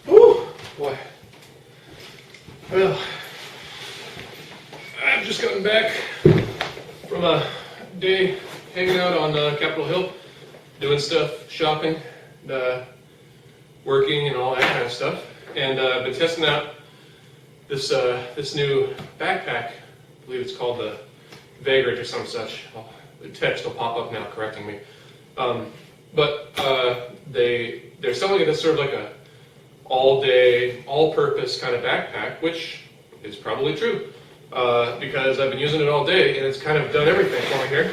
Whew, boy. Well, I've just gotten back from a day hanging out on Capitol Hill, doing stuff, shopping, working, and all that kind of stuff. And I've been testing out this this new backpack. I believe it's called the Vagrant or some such. The text will pop up now correcting me. But they're selling it as sort of like a all-day, all-purpose kind of backpack, which is probably true because I've been using it all day and it's kind of done everything for me here.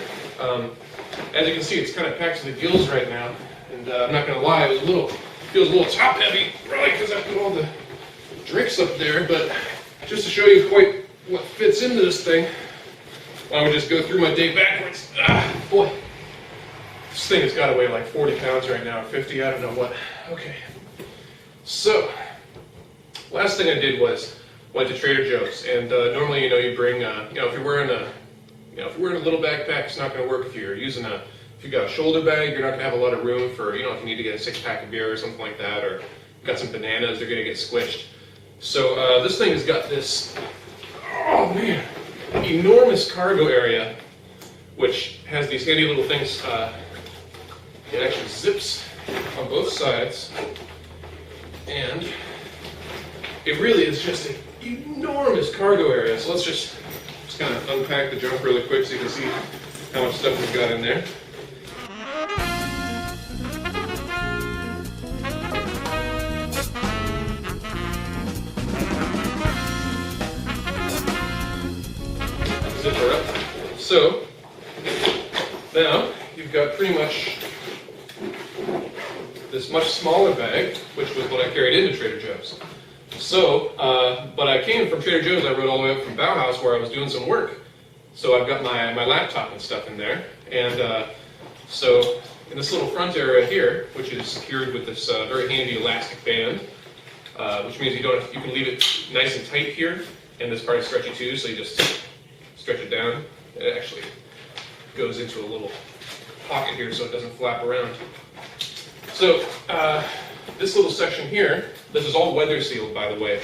As you can see, it's kind of packed to the gills right now, and I'm not going to lie, it feels a little top-heavy, probably because I put all the drinks up there. But just to show you quite what fits into this thing, I would just go through my day backwards. Boy, this thing has got to weigh like 40 pounds right now, or 50, I don't know what. Okay. So, last thing I did was went to Trader Joe's, and normally, you bring, if you're wearing a little backpack, it's not going to work. If you've got a shoulder bag, you're not going to have a lot of room for, if you need to get a 6-pack of beer or something like that, or you've got some bananas, they're going to get squished. So this thing has got this, oh man, enormous cargo area, which has these handy little things. It actually zips on both sides. And it really is just an enormous cargo area. So let's just kind of unpack the junk really quick so you can see how much stuff we've got in there. Zipper up. So now you've got pretty much this much smaller bag, which was what I carried into Trader Joe's. So, but I came from Trader Joe's, I rode all the way up from Bauhaus where I was doing some work. So I've got my laptop and stuff in there. And so in this little front area here, which is secured with this very handy elastic band, which means you can leave it nice and tight here. And this part is stretchy too, so you just stretch it down. It actually goes into a little pocket here so it doesn't flap around. So this little section here, this is all weather sealed, by the way.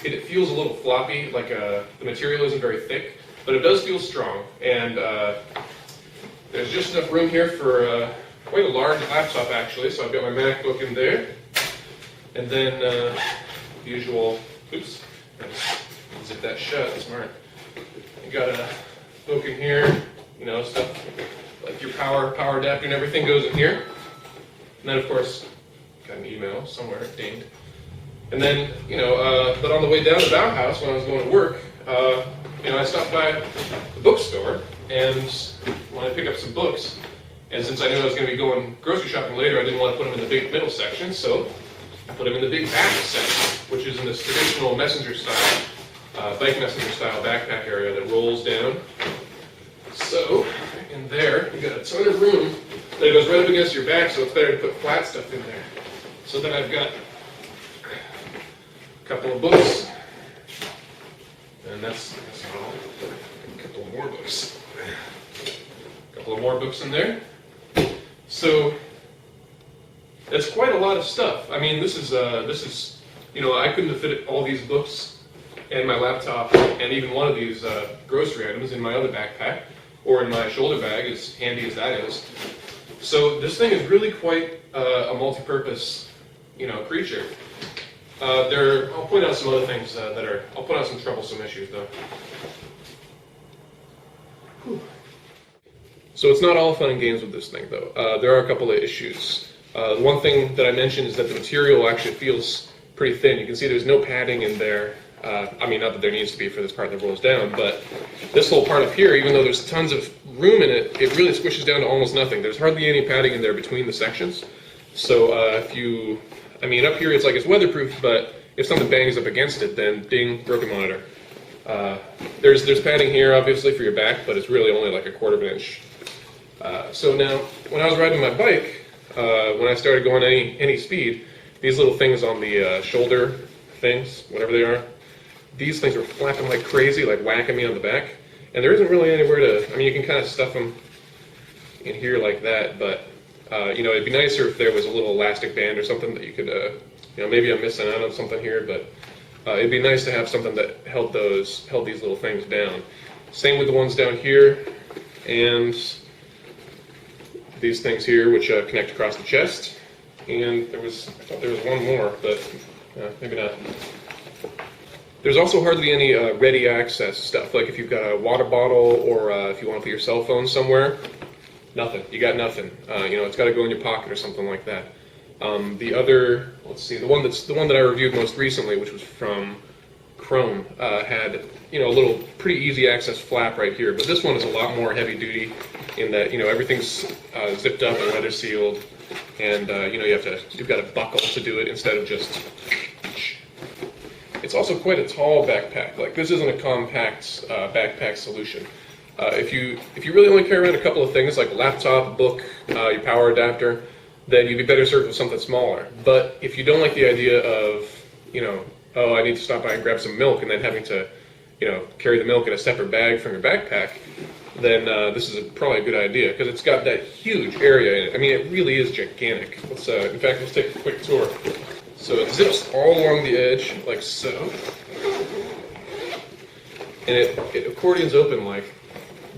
It feels a little floppy, like the material isn't very thick, but it does feel strong. And there's just enough room here for quite a large laptop, actually. So I've got my MacBook in there, and then the usual. Oops, zip that shut. Smart. You got a book in here, stuff like your power adapter and everything goes in here. And then, of course, got an email somewhere, dinged. And then, but on the way down to Bauhaus when I was going to work, I stopped by the bookstore and wanted to pick up some books. And since I knew I was going to be going grocery shopping later, I didn't want to put them in the big middle section, so I put them in the big back section, which is in this traditional messenger style, bike messenger style backpack area that rolls down. So, in there, you got a ton of room that goes right up against your back, so it's better to put flat stuff in there. So then I've got a couple of books, and that's all. A couple of more books. A couple of more books in there. So that's quite a lot of stuff. I mean, this is I couldn't have fit all these books and my laptop and even one of these grocery items in my other backpack or in my shoulder bag, as handy as that is. So this thing is really quite a multi-purpose, creature. I'll point out some other things I'll point out some troublesome issues though. Whew. So it's not all fun and games with this thing though. There are a couple of issues. One thing that I mentioned is that the material actually feels pretty thin. You can see there's no padding in there. Not that there needs to be for this part that rolls down, but this whole part up here, even though there's tons of room in it, it really squishes down to almost nothing. There's hardly any padding in there between the sections. So up here it's like it's weatherproof, but if something bangs up against it, then ding, broken monitor. There's padding here, obviously, for your back, but it's really only like a 1/4 inch. So now, when I was riding my bike, when I started going any speed, these little things on the shoulder things, whatever they are, these things were flapping like crazy, like whacking me on the back. And there isn't really anywhere to, you can kind of stuff them in here like that, but you know, it'd be nicer if there was a little elastic band or something that you could, you know, maybe I'm missing out on something here, but it'd be nice to have something that held these little things down. Same with the ones down here, and these things here, which connect across the chest. And I thought there was one more, but maybe not. There's also hardly any ready access stuff, like if you've got a water bottle or if you want to put your cell phone somewhere, nothing. You got nothing. You know, it's got to go in your pocket or something like that. The other, let's see, the one that I reviewed most recently, which was from Chrome, had, you know, a little pretty easy access flap right here, but this one is a lot more heavy duty in that, you know, everything's zipped up and weather sealed, and you know, you've got to buckle to do it instead of just. It's also quite a tall backpack. Like, this isn't a compact backpack solution. If you really only carry around a couple of things like a laptop, book, your power adapter, then you'd be better served with something smaller. But if you don't like the idea of, you know, oh, I need to stop by and grab some milk, and then having to, you know, carry the milk in a separate bag from your backpack, then this is probably a good idea, because it's got that huge area in it. I mean, it really is gigantic. In fact, let's take a quick tour. So it zips all along the edge, like so, and it accordions open like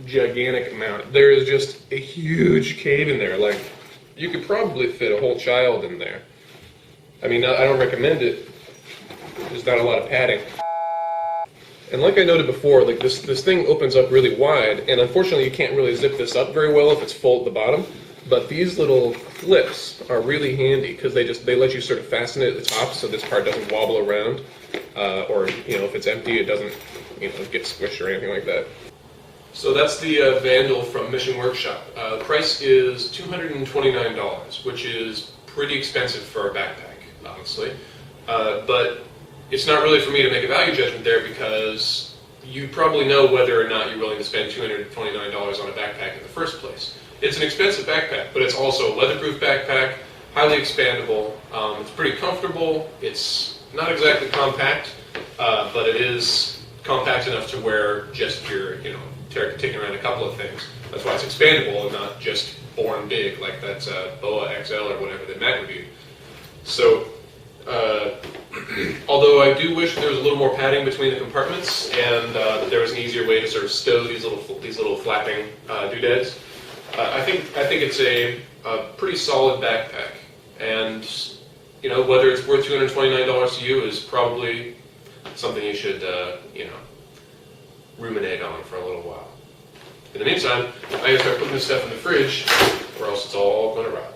gigantic amount. There is just a huge cave in there. Like, you could probably fit a whole child in there. I mean, I don't recommend it. There's not a lot of padding. And like I noted before, like this thing opens up really wide, and unfortunately you can't really zip this up very well if it's full at the bottom. But these little clips are really handy because they let you sort of fasten it at the top so this part doesn't wobble around, or, you know, if it's empty it doesn't, you know, get squished or anything like that. So that's the Vandal from Mission Workshop. The price is $229, which is pretty expensive for a backpack, honestly. But it's not really for me to make a value judgment there, because you probably know whether or not you're willing to spend $229 on a backpack in the first place. It's an expensive backpack, but it's also a weatherproof backpack, highly expandable. It's pretty comfortable. It's not exactly compact, but it is compact enough to where just you're, you know, taking around a couple of things. That's why it's expandable and not just born big like that BOA XL or whatever that Matt reviewed. So, although I do wish there was a little more padding between the compartments, and that there was an easier way to sort of stow these little flapping doodads. I think it's a pretty solid backpack, and you know, whether it's worth $229 to you is probably something you should you know, ruminate on for a little while. In the meantime, I gotta start putting this stuff in the fridge, or else it's all gonna rot.